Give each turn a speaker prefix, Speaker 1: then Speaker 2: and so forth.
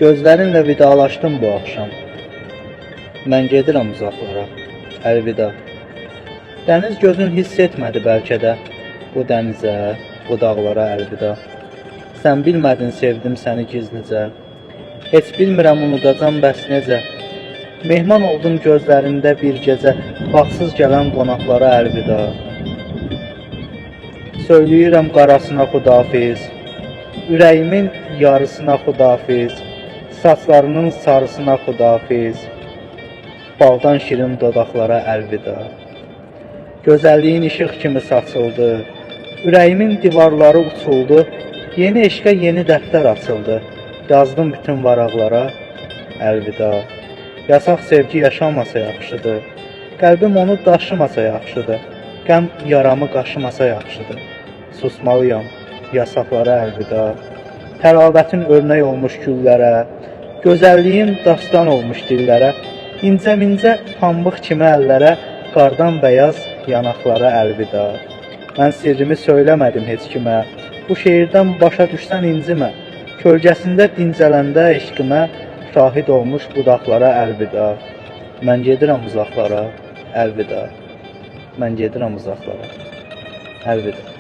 Speaker 1: Gözlərinlə vidalaşdım bu axşam. Mən gedirəm uzaqlara, əlvida. Dəniz gözün hiss etmədi bəlkə də, bu dənizə, bu dağlara əlvida. Sən bilmədin sevdim səni gizlicə, heç bilmirəm unudacam bəs necə. Mehman oldum gözlərində bir gecə, baxsız gələn qonaqlara əlvida. Söyləyirəm qarasına xudafiz, ürəyimin yarısına xudafiz, saçlarının sarısına xudafiz, baldan şirin dodaqlara əlvida. Gözəlliyin işıq kimi saçıldı, ürəyimin divarları uçuldu, yeni eşqə yeni dəftər açıldı, yazdım bütün varaqlara əlvida. Yasaq sevgi yaşamasa yaxşıdır, qəlbim onu daşımasa yaxşıdır, qəm yaramı qaşımasa yaxşıdır. Susmalıyam, yasaqlara əlvida. Tərabətin örnək olmuş güllərə, gözəlliyin dastan olmuş dillərə, incə-mincə pambıq kimi əllərə, qardan bəyaz yanaqlara əlvida. Mən sirrimi söyləmədim heç kimə, bu şeirdən başa düşsən incimə, kölgəsində dincələndə eşqimə, şahid olmuş budaqlara əlvida. Mən gedirəm uzaqlara, əlvida. Mən gedirəm uzaqlara, əlvida.